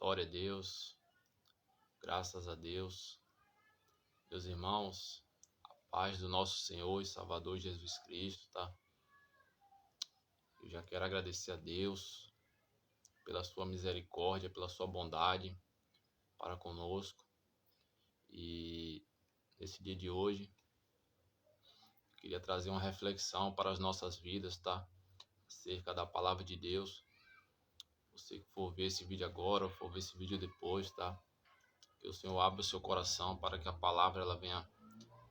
Glória a Deus, graças a Deus. Meus irmãos, a paz do nosso Senhor e Salvador Jesus Cristo, tá? Eu já quero agradecer a Deus pela sua misericórdia, pela sua bondade para conosco. E nesse dia de hoje, queria trazer uma reflexão para as nossas vidas, tá? Acerca da palavra de Deus. Você que for ver esse vídeo agora, ou for ver esse vídeo depois, tá? Que o Senhor abra o seu coração para que a palavra ela venha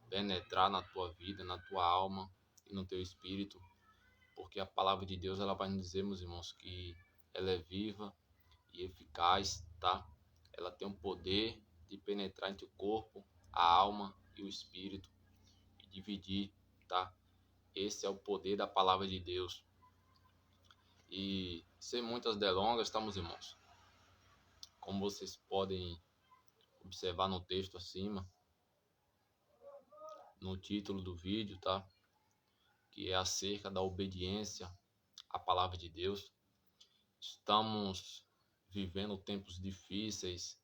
penetrar na tua vida, na tua alma e no teu espírito, porque a palavra de Deus ela vai nos dizer, meus irmãos, que ela é viva e eficaz, tá? Ela tem o poder de penetrar entre o corpo, a alma e o espírito e dividir, tá? Esse é o poder da palavra de Deus. E sem muitas delongas, tá, meus irmãos? Como vocês podem observar no texto acima, no título do vídeo, tá? Que é acerca da obediência à palavra de Deus. Estamos vivendo tempos difíceis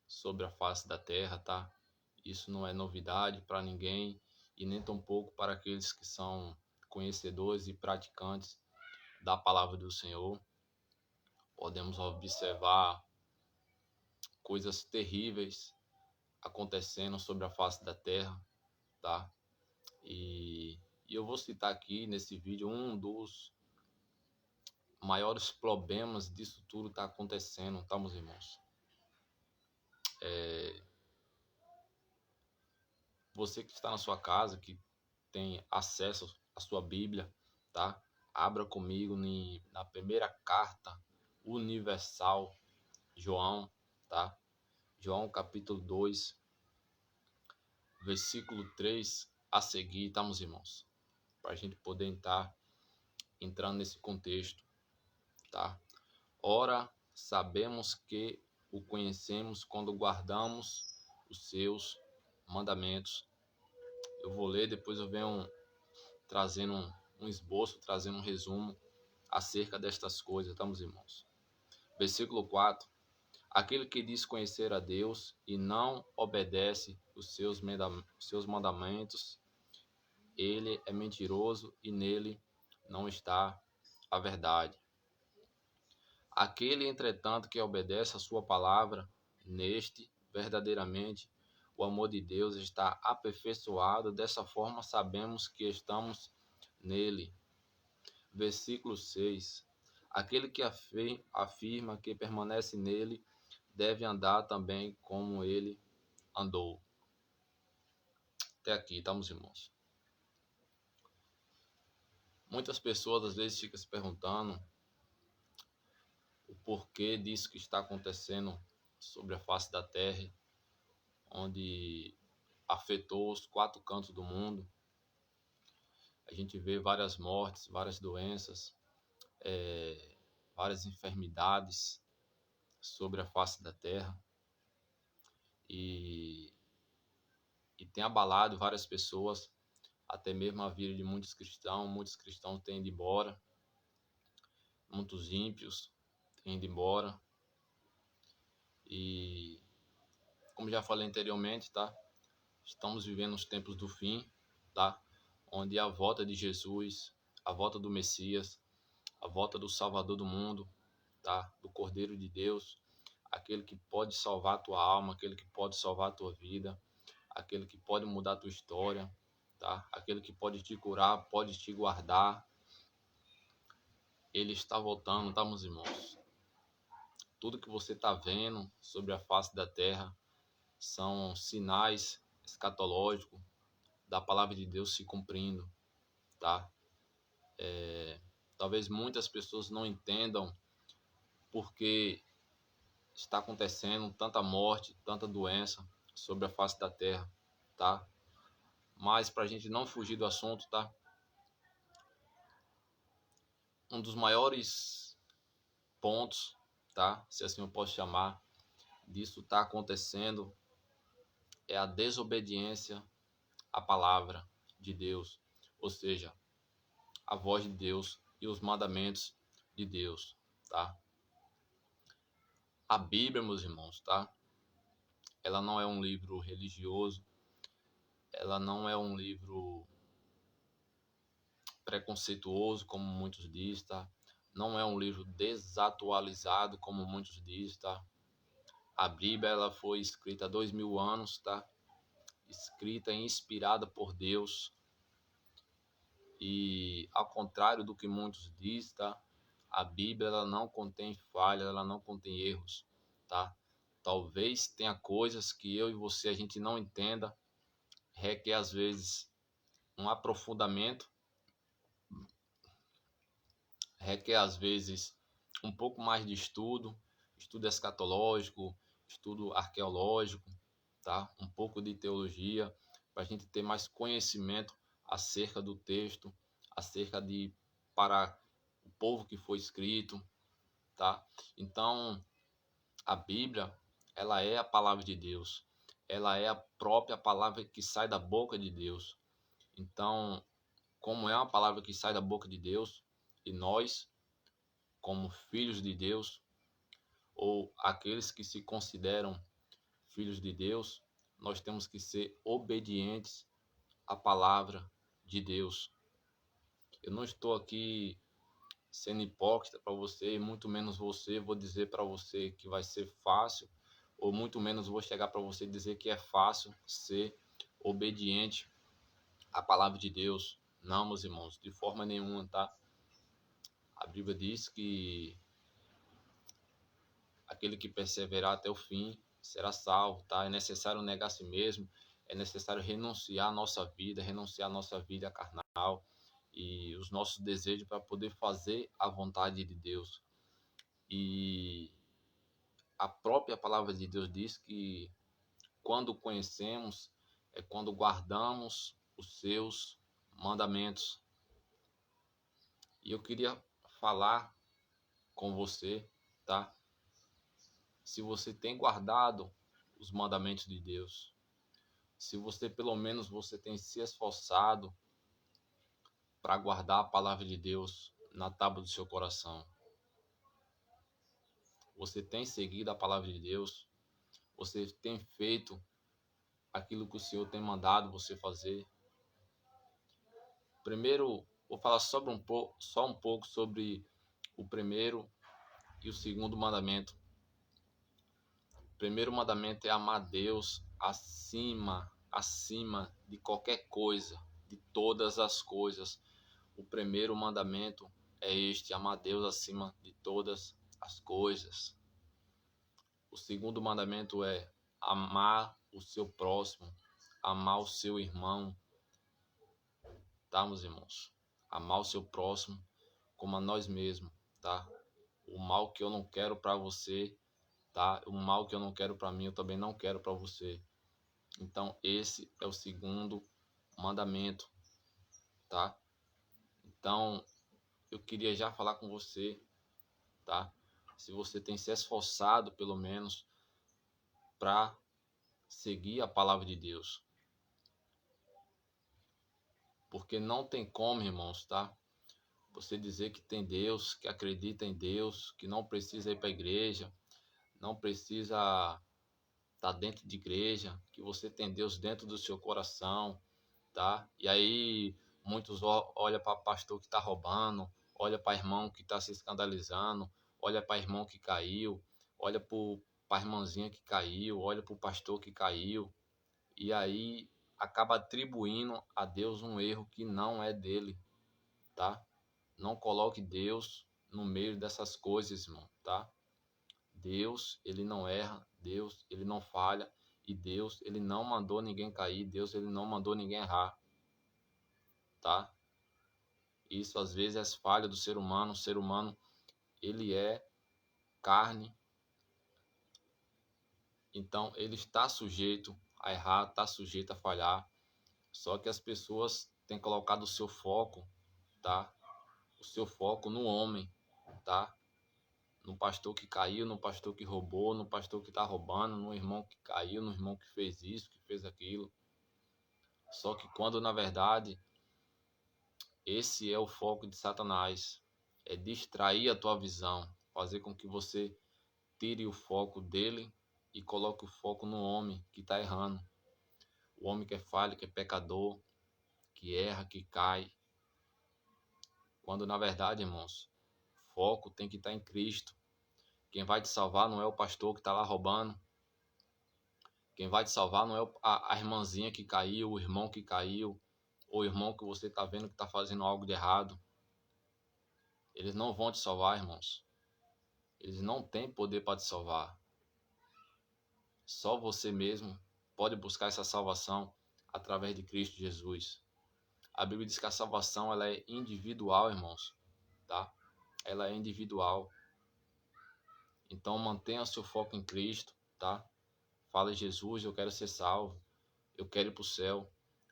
sobre a face da terra, tá? Isso não é novidade para ninguém e nem tampouco para aqueles que são conhecedores e praticantes da palavra do Senhor. Podemos observar coisas terríveis acontecendo sobre a face da terra, tá? E eu vou citar aqui nesse vídeo um dos maiores problemas disso tudo está acontecendo, tá, meus irmãos? Você que está na sua casa, que tem acesso à sua Bíblia, tá? Abra comigo na primeira carta universal, João, tá? João capítulo 2, versículo 3 a seguir, tá, meus irmãos? Para a gente poder estar entrando nesse contexto, tá? Ora, sabemos que o conhecemos quando guardamos os seus mandamentos. Eu vou ler, depois eu venho trazendo um esboço, trazendo um resumo acerca destas coisas, tá, meus irmãos? Versículo 4. Aquele que diz conhecer a Deus e não obedece os seus mandamentos, ele é mentiroso e nele não está a verdade. Aquele, entretanto, que obedece a sua palavra, neste, verdadeiramente, o amor de Deus está aperfeiçoado. Dessa forma, sabemos que estamos nele. Versículo 6. Aquele que afirma que permanece nele, deve andar também como ele andou. Até aqui, tá, meus irmãos? Muitas pessoas, às vezes, ficam se perguntando o porquê disso que está acontecendo sobre a face da terra, onde afetou os 4 cantos do mundo. A gente vê várias mortes, várias doenças, várias enfermidades sobre a face da terra e tem abalado várias pessoas, até mesmo a vida de muitos cristãos têm ido embora, muitos ímpios têm ido embora e, como já falei anteriormente, tá? Estamos vivendo os tempos do fim, tá? Onde a volta de Jesus, a volta do Messias, a volta do Salvador do mundo, tá? Do Cordeiro de Deus, aquele que pode salvar a tua alma, aquele que pode salvar a tua vida, aquele que pode mudar a tua história, tá? Aquele que pode te curar, pode te guardar. Ele está voltando, tá, meus irmãos? Tudo que você está vendo sobre a face da terra são sinais escatológicos da palavra de Deus se cumprindo, tá? Talvez muitas pessoas não entendam porque está acontecendo tanta morte, tanta doença sobre a face da terra, tá? Mas para a gente não fugir do assunto, tá? Um dos maiores pontos, tá? Se assim eu posso chamar, disso está acontecendo é a desobediência à palavra de Deus, ou seja, a voz de Deus e os mandamentos de Deus, tá? A Bíblia, meus irmãos, tá? Ela não é um livro religioso, ela não é um livro preconceituoso, como muitos dizem, tá? Não é um livro desatualizado, como muitos dizem, tá? A Bíblia, ela foi escrita há 2000 anos, tá? Escrita e inspirada por Deus. E ao contrário do que muitos dizem, tá? A Bíblia, ela não contém falhas, ela não contém erros, tá? Talvez tenha coisas que eu e você a gente não entenda, requer às vezes um aprofundamento, requer às vezes um pouco mais de estudo, estudo escatológico, estudo arqueológico, tá? Um pouco de teologia, para a gente ter mais conhecimento acerca do texto, acerca de para o povo que foi escrito, tá? Então, a Bíblia, ela é a palavra de Deus. Ela é a própria palavra que sai da boca de Deus. Então, como é uma palavra que sai da boca de Deus, e nós, como filhos de Deus, ou aqueles que se consideram filhos de Deus, nós temos que ser obedientes à palavra de Deus. Eu não estou aqui sendo hipócrita para você, e muito menos vou dizer para você que vai ser fácil, ou muito menos vou chegar para você e dizer que é fácil ser obediente à palavra de Deus. Não, meus irmãos, de forma nenhuma, tá? A Bíblia diz que aquele que perseverar até o fim será salvo, tá? É necessário negar a si mesmo, é necessário renunciar à nossa vida carnal e os nossos desejos para poder fazer a vontade de Deus. E a própria palavra de Deus diz que quando conhecemos é quando guardamos os seus mandamentos. E eu queria falar com você, tá? Se você tem guardado os mandamentos de Deus, se você pelo menos você tem se esforçado para guardar a palavra de Deus na tábua do seu coração. Você tem seguido a palavra de Deus, você tem feito aquilo que o Senhor tem mandado você fazer. Primeiro, vou falar só um pouco sobre o primeiro e o segundo mandamento. O primeiro mandamento é amar Deus acima de qualquer coisa, de todas as coisas. O primeiro mandamento é este: amar Deus acima de todas as coisas. O segundo mandamento é amar o seu próximo, amar o seu irmão, tá, meus irmãos? Amar o seu próximo como a nós mesmos, tá? O mal que eu não quero para você, tá? O mal que eu não quero para mim, eu também não quero para você. Então, esse é o segundo mandamento, tá? Então, eu queria já falar com você, tá? Se você tem se esforçado, pelo menos, para seguir a palavra de Deus. Porque não tem como, irmãos, tá? Você dizer que tem Deus, que acredita em Deus, que não precisa ir para a igreja, não precisa estar dentro de igreja, que você tem Deus dentro do seu coração, tá? E aí muitos olham para pastor que está roubando, olha para irmão que está se escandalizando, olha para irmão que caiu, olha para a irmãzinha que caiu, olha para o pastor que caiu, e aí acaba atribuindo a Deus um erro que não é dele, tá? Não coloque Deus no meio dessas coisas, irmão, tá? Deus, ele não erra, Deus, ele não falha, e Deus, ele não mandou ninguém cair, Deus, ele não mandou ninguém errar, tá? Isso às vezes é falha do ser humano. O ser humano, ele é carne, então ele está sujeito a errar, está sujeito a falhar. Só que as pessoas têm colocado o seu foco, tá? O seu foco no homem, tá? No pastor que caiu, no pastor que roubou, no pastor que está roubando, no irmão que caiu, no irmão que fez isso, que fez aquilo. Só que quando na verdade esse é o foco de Satanás, é distrair a tua visão, fazer com que você tire o foco dele e coloque o foco no homem que está errando. O homem que é falho, que é pecador, que erra, que cai. Quando na verdade, irmãos, o foco tem que estar em Cristo. Quem vai te salvar não é o pastor que está lá roubando. Quem vai te salvar não é a irmãzinha que caiu, o irmão que caiu, ou o irmão que você está vendo que está fazendo algo de errado. Eles não vão te salvar, irmãos. Eles não têm poder para te salvar. Só você mesmo pode buscar essa salvação através de Cristo Jesus. A Bíblia diz que a salvação ela é individual, irmãos, tá? Ela é individual. Então mantenha seu foco em Cristo, tá? Fala, Jesus, eu quero ser salvo. Eu quero ir para o céu.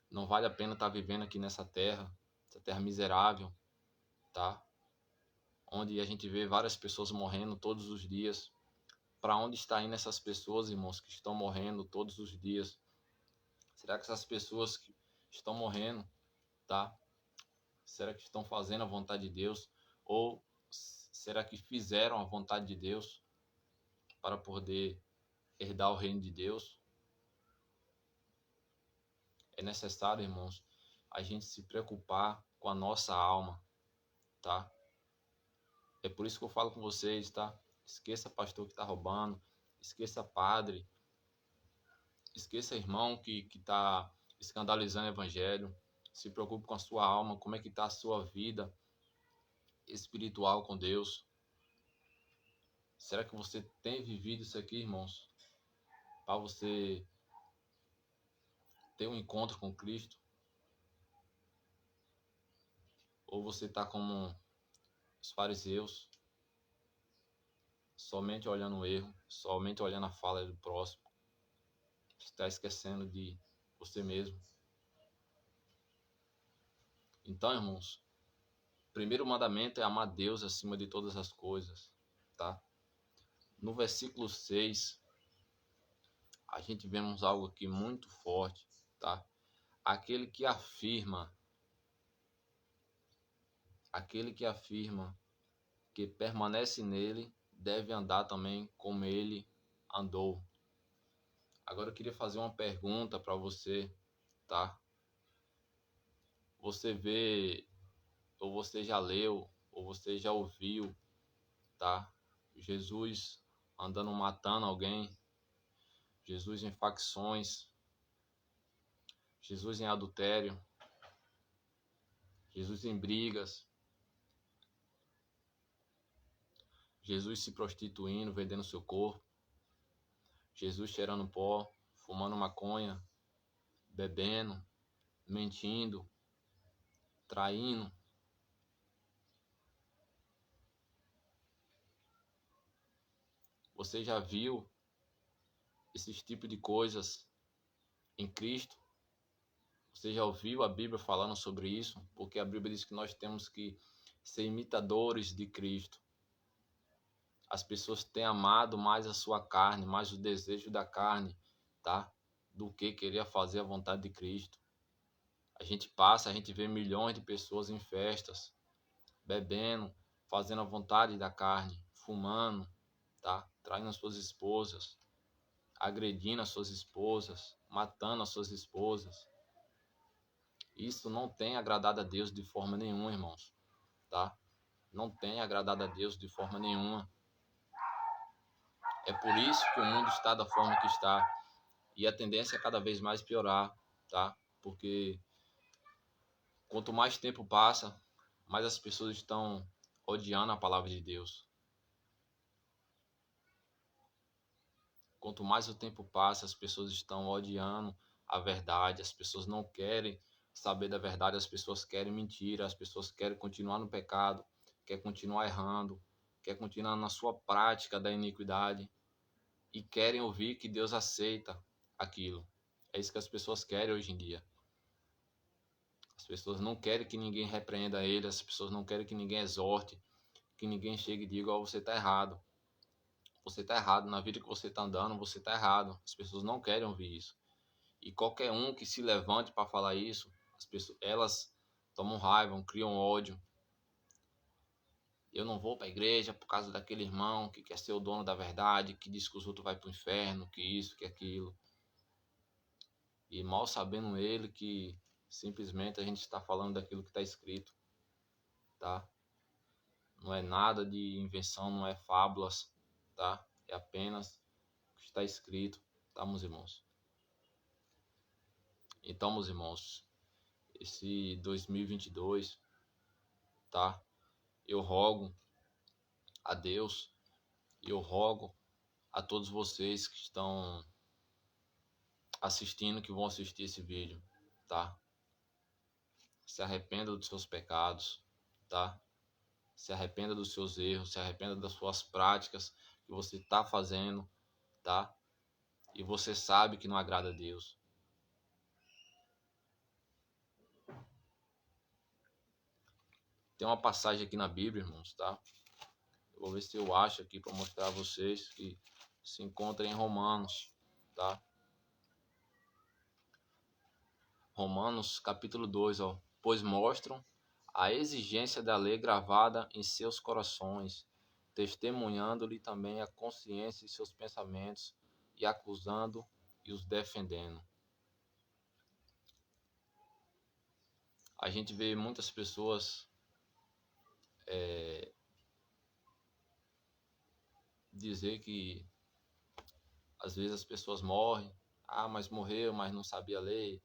Não vale a pena estar vivendo aqui nessa terra, essa terra miserável, tá? Onde a gente vê várias pessoas morrendo todos os dias. Para onde está indo essas pessoas, irmãos, que estão morrendo todos os dias? Será que essas pessoas que estão morrendo, tá? Será que estão fazendo a vontade de Deus? Ou será que fizeram a vontade de Deus para poder herdar o reino de Deus? É necessário, irmãos, a gente se preocupar com a nossa alma, tá? É por isso que eu falo com vocês, tá? Esqueça pastor que está roubando, esqueça padre, esqueça irmão que está escandalizando o evangelho. Se preocupe com a sua alma, como é que está a sua vida espiritual com Deus. Será que você tem vivido isso aqui, irmãos? Para você ter um encontro com Cristo? Ou você está como os fariseus, somente olhando o erro, somente olhando a fala do próximo, está esquecendo de você mesmo? Então, irmãos, o primeiro mandamento é amar Deus acima de todas as coisas, tá? No versículo 6, a gente vemos algo aqui muito forte, tá? Aquele que afirma que permanece nele deve andar também como ele andou. Agora eu queria fazer uma pergunta para você, tá? Você vê, ou você já leu, ou você já ouviu, tá? Jesus andando matando alguém, Jesus em facções, Jesus em adultério, Jesus em brigas, Jesus se prostituindo, vendendo seu corpo, Jesus cheirando pó, fumando maconha, bebendo, mentindo, traindo. Você já viu esses tipos de coisas em Cristo? Você já ouviu a Bíblia falando sobre isso? Porque a Bíblia diz que nós temos que ser imitadores de Cristo. As pessoas têm amado mais a sua carne, mais o desejo da carne, tá? Do que querer fazer a vontade de Cristo. A gente vê milhões de pessoas em festas, bebendo, fazendo a vontade da carne, fumando, tá? Traindo as suas esposas, agredindo as suas esposas, matando as suas esposas. Isso não tem agradado a Deus de forma nenhuma, irmãos, tá? Não tem agradado a Deus de forma nenhuma. É por isso que o mundo está da forma que está. E a tendência é cada vez mais piorar, tá? Porque quanto mais tempo passa, mais as pessoas estão odiando a palavra de Deus. Quanto mais o tempo passa, as pessoas estão odiando a verdade, as pessoas não querem saber da verdade, as pessoas querem mentira, as pessoas querem continuar no pecado, querem continuar errando, querem continuar na sua prática da iniquidade e querem ouvir que Deus aceita aquilo. É isso que as pessoas querem hoje em dia. As pessoas não querem que ninguém repreenda ele, as pessoas não querem que ninguém exorte, que ninguém chegue e diga, ó, você está errado. Você está errado, na vida que você está andando, você está errado. As pessoas não querem ouvir isso. E qualquer um que se levante para falar isso, as pessoas, elas tomam raiva, criam ódio. Eu não vou para a igreja por causa daquele irmão que quer ser o dono da verdade, que diz que os outros vão para o inferno, que isso, que aquilo. E mal sabendo ele que simplesmente a gente está falando daquilo que está escrito, tá? Não é nada de invenção, não é fábulas, tá? É apenas o que está escrito, tá, meus irmãos? Então, meus irmãos, esse 2022, tá? Eu rogo a Deus, eu rogo a todos vocês que estão assistindo, que vão assistir esse vídeo, tá? Se arrependa dos seus pecados, tá? Se arrependa dos seus erros, se arrependa das suas práticas que você está fazendo, tá? E você sabe que não agrada a Deus. Tem uma passagem aqui na Bíblia, irmãos, tá? Eu vou ver se eu acho aqui para mostrar a vocês, que se encontra em Romanos, tá? Romanos capítulo 2, ó. Pois mostram a exigência da lei gravada em seus corações, testemunhando-lhe também a consciência e seus pensamentos, e acusando e os defendendo. A gente vê muitas pessoas dizer que às vezes as pessoas morrem, mas morreu, mas não sabia ler,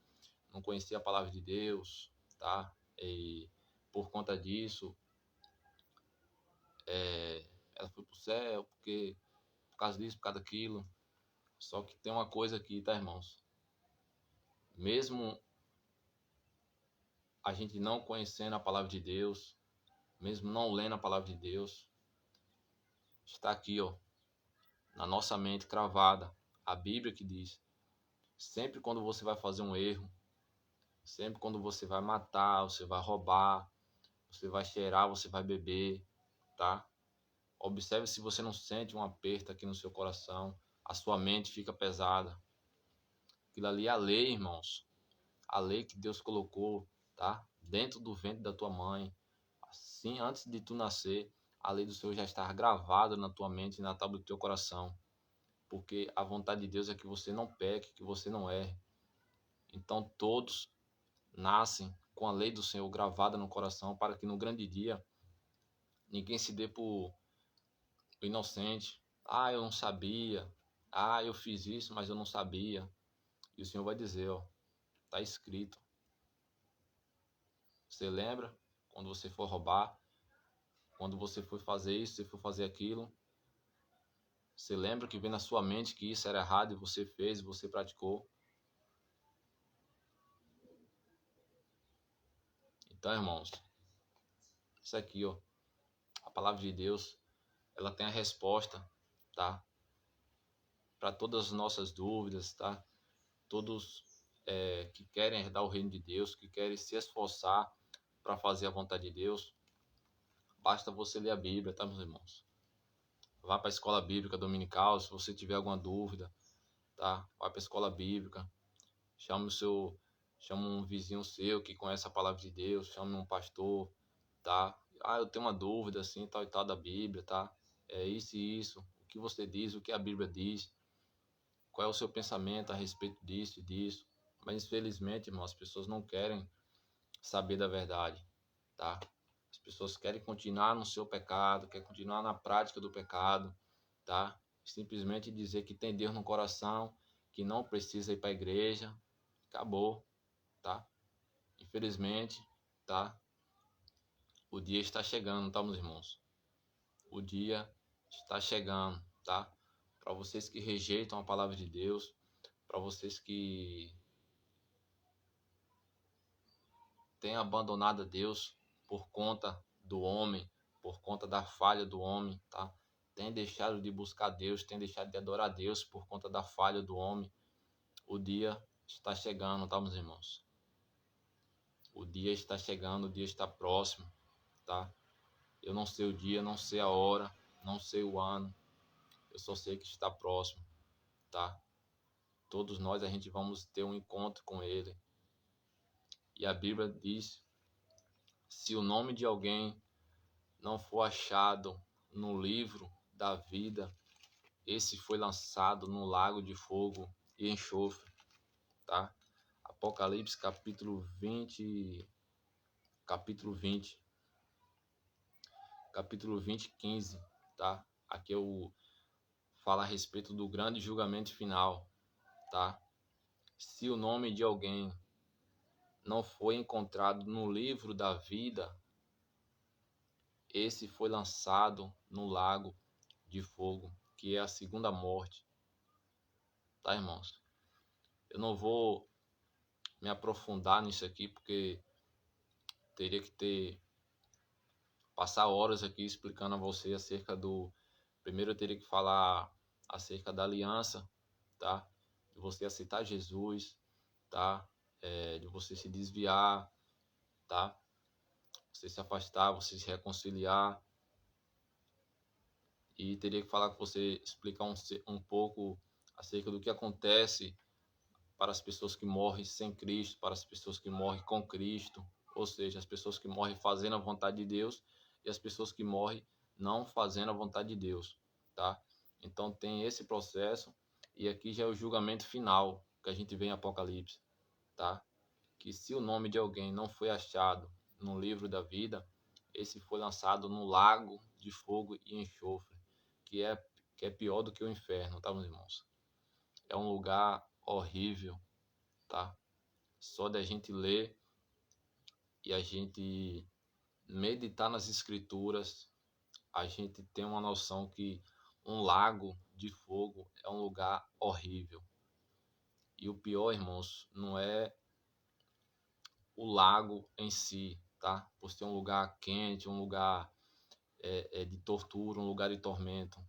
não conhecia a palavra de Deus, tá? E por conta disso, ela foi pro céu, por causa disso, por causa daquilo. Só que tem uma coisa aqui, tá, irmãos? Mesmo a gente não conhecendo a palavra de Deus, mesmo não lendo a palavra de Deus, está aqui, ó, na nossa mente cravada, a Bíblia que diz: sempre quando você vai fazer um erro, sempre quando você vai matar, você vai roubar, você vai cheirar, você vai beber, tá? Observe se você não sente um aperto aqui no seu coração, a sua mente fica pesada. Aquilo ali é a lei, irmãos. A lei que Deus colocou, tá? Dentro do ventre da tua mãe. Assim, antes de tu nascer, a lei do Senhor já está gravada na tua mente e na tábua do teu coração. Porque a vontade de Deus é que você não peque, que você não erre. Então todos nascem com a lei do Senhor gravada no coração, para que no grande dia ninguém se dê por inocente. Eu não sabia. Eu fiz isso, mas eu não sabia. E o Senhor vai dizer, ó, tá escrito. Você lembra quando você for roubar? Quando você for fazer isso, você for fazer aquilo? Você lembra que vem na sua mente que isso era errado e você fez, você praticou? Então, irmãos, isso aqui, ó, a palavra de Deus, ela tem a resposta, tá? Para todas as nossas dúvidas, tá? Todos que querem herdar o reino de Deus, que querem se esforçar para fazer a vontade de Deus, basta você ler a Bíblia, tá, meus irmãos? Vá para a escola bíblica dominical, se você tiver alguma dúvida, tá? Vá para a escola bíblica, chame um vizinho seu que conhece a palavra de Deus, chame um pastor, tá? Eu tenho uma dúvida assim, tal e tal da Bíblia, tá? É isso e isso. O que você diz, o que a Bíblia diz? Qual é o seu pensamento a respeito disso e disso? Mas infelizmente, irmão, as pessoas não querem saber da verdade, tá? As pessoas querem continuar no seu pecado, querem continuar na prática do pecado, tá? Simplesmente dizer que tem Deus no coração, que não precisa ir para a igreja, acabou, tá? Infelizmente, tá? O dia está chegando, tá, meus irmãos? O dia está chegando, tá? Para vocês que rejeitam a palavra de Deus, para vocês que têm abandonado a Deus por conta do homem, por conta da falha do homem, tá? Tem deixado de buscar Deus, tem deixado de adorar Deus por conta da falha do homem. O dia está chegando, tá, meus irmãos? O dia está chegando, o dia está próximo, tá? Eu não sei o dia, não sei a hora, não sei o ano. Eu só sei que está próximo, tá? Todos nós a gente vamos ter um encontro com Ele. E a Bíblia diz: se o nome de alguém não for achado no livro da vida, esse foi lançado no lago de fogo e enxofre, tá? Apocalipse capítulo 20, 15, tá? Aqui eu falo a respeito do grande julgamento final, tá? Se o nome de alguém não foi encontrado no livro da vida, esse foi lançado no lago de fogo, que é a segunda morte, tá, irmãos? Eu não vou me aprofundar nisso aqui, porque teria que passar horas aqui explicando a você acerca do... Primeiro eu teria que falar acerca da aliança, tá? De você aceitar Jesus, tá? De você se desviar, tá? Você se afastar, você se reconciliar. E teria que falar com você, explicar um pouco acerca do que acontece para as pessoas que morrem sem Cristo, para as pessoas que morrem com Cristo, ou seja, as pessoas que morrem fazendo a vontade de Deus e as pessoas que morrem não fazendo a vontade de Deus, tá? Então tem esse processo, e aqui já é o julgamento final que a gente vê em Apocalipse, tá? Que se o nome de alguém não foi achado no livro da vida, esse foi lançado no lago de fogo e enxofre, que é pior do que o inferno, tá, meus irmãos? É um lugar horrível, tá? Só da gente ler e a gente meditar nas escrituras, a gente tem uma noção que um lago de fogo é um lugar horrível. E o pior, irmãos, não é o lago em si, tá? Por ser um lugar quente, um lugar de tortura, um lugar de tormento.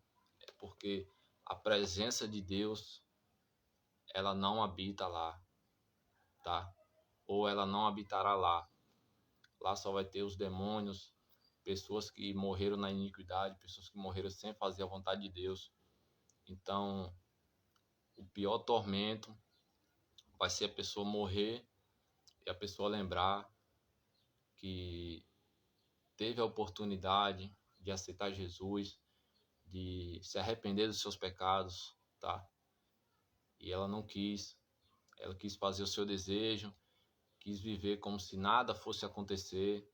É porque a presença de Deus, ela não habita lá, tá? Ou ela não habitará lá. Lá só vai ter os demônios, pessoas que morreram na iniquidade, pessoas que morreram sem fazer a vontade de Deus. Então, o pior tormento vai ser a pessoa morrer e a pessoa lembrar que teve a oportunidade de aceitar Jesus, de se arrepender dos seus pecados, tá? E ela não quis. Ela quis fazer o seu desejo, quis viver como se nada fosse acontecer,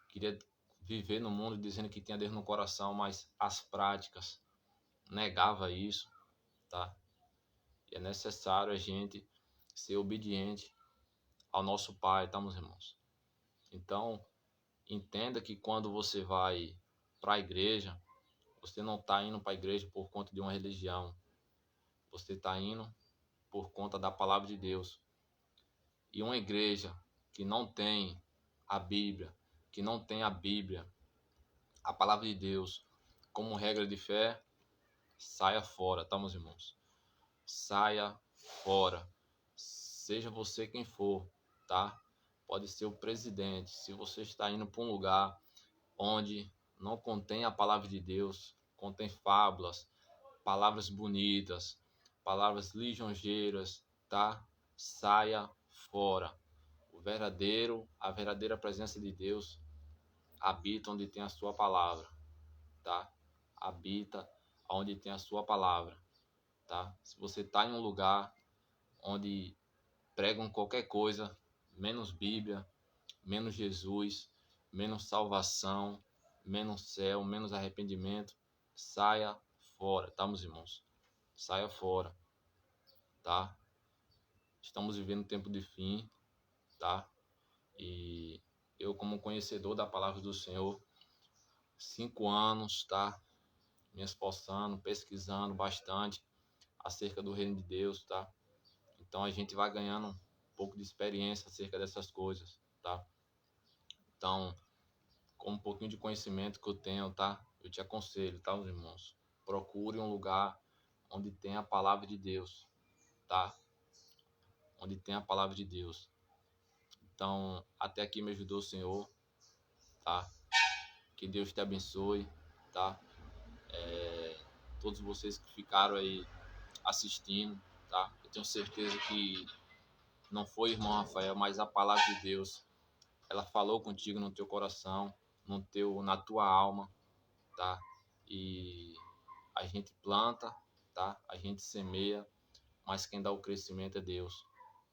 queria viver no mundo dizendo que tinha Deus no coração, mas as práticas negava isso, tá? E é necessário a gente ser obediente ao nosso Pai, tá, meus irmãos? Então, entenda que quando você vai para a igreja, você não está indo para a igreja por conta de uma religião. Você está indo por conta da palavra de Deus. E uma igreja que não tem a Bíblia, a palavra de Deus, como regra de fé, saia fora, tá, meus irmãos? Saia fora. Seja você quem for, tá? Pode ser o presidente. Se você está indo para um lugar onde não contém a palavra de Deus, contém fábulas, palavras bonitas, palavras lisonjeiras, tá? Saia fora. A verdadeira presença de Deus habita onde tem a sua palavra, tá? Habita onde tem a sua palavra, tá? Se você está em um lugar onde pregam qualquer coisa, menos Bíblia, menos Jesus, menos salvação, menos céu, menos arrependimento, saia fora, tá, meus irmãos? Saia fora, tá? Estamos vivendo um tempo de fim, tá? E eu, como conhecedor da palavra do Senhor, 5 anos, tá? Me esforçando, pesquisando bastante acerca do reino de Deus, tá? Então a gente vai ganhando um pouco de experiência acerca dessas coisas, tá? Então, com um pouquinho de conhecimento que eu tenho, tá? Eu te aconselho, tá, meus irmãos? Procure um lugar onde tem a palavra de Deus, tá? Onde tem a palavra de Deus. Então, até aqui me ajudou o Senhor, tá? Que Deus te abençoe, tá? Todos vocês que ficaram aí assistindo, tá? Eu tenho certeza que não foi o irmão Rafael, mas a palavra de Deus, ela falou contigo no teu coração, na tua alma, tá? E a gente planta, tá? A gente semeia, mas quem dá o crescimento é Deus,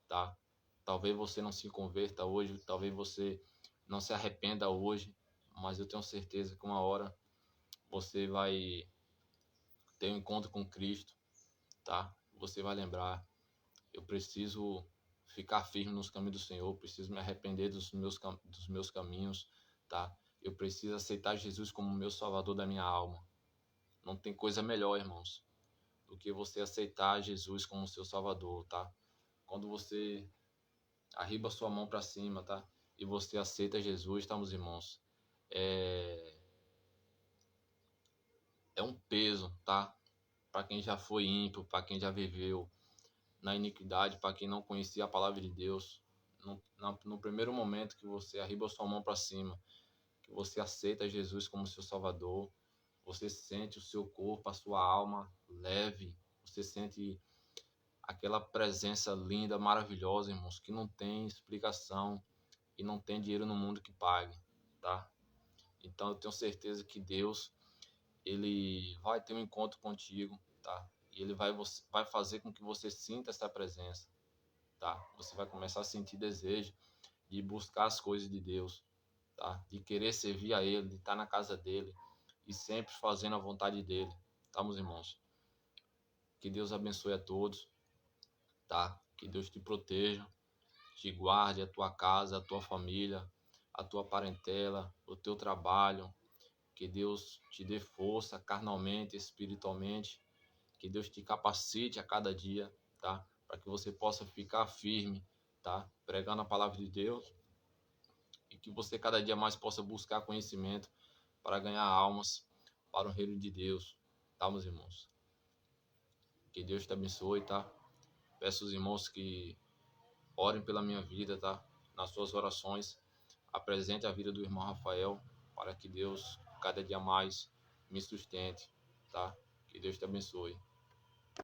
tá? Talvez você não se converta hoje, talvez você não se arrependa hoje, mas eu tenho certeza que uma hora você vai ter um encontro com Cristo, tá? Você vai lembrar, eu preciso ficar firme nos caminhos do Senhor, preciso me arrepender dos meus caminhos, tá? Eu preciso aceitar Jesus como meu Salvador da minha alma. Não tem coisa melhor, irmãos, do que você aceitar Jesus como seu Salvador, tá? Quando você arriba sua mão para cima, tá? E você aceita Jesus, tá, meus irmãos? É, é um peso, tá? Para quem já foi ímpio, para quem já viveu na iniquidade, para quem não conhecia a palavra de Deus. No primeiro momento que você arriba sua mão para cima, que você aceita Jesus como seu Salvador, você sente o seu corpo, a sua alma leve, você sente aquela presença linda, maravilhosa, irmãos, que não tem explicação e não tem dinheiro no mundo que pague, tá? Então eu tenho certeza que Deus, ele vai ter um encontro contigo, tá? E ele vai fazer com que você sinta essa presença, tá? Você vai começar a sentir desejo de buscar as coisas de Deus, tá? De querer servir a Ele, de estar na casa dele e sempre fazendo a vontade dele, tá, meus irmãos? Que Deus abençoe a todos, tá? Que Deus te proteja, te guarde a tua casa, a tua família, a tua parentela, o teu trabalho. Que Deus te dê força carnalmente, espiritualmente. Que Deus te capacite a cada dia, tá? Para que você possa ficar firme, tá? Pregando a palavra de Deus e que você cada dia mais possa buscar conhecimento para ganhar almas para o reino de Deus, tá, meus irmãos? Que Deus te abençoe, tá? Peço aos irmãos que orem pela minha vida, tá? Nas suas orações, apresente a vida do irmão Rafael para que Deus cada dia mais me sustente, tá? Que Deus te abençoe.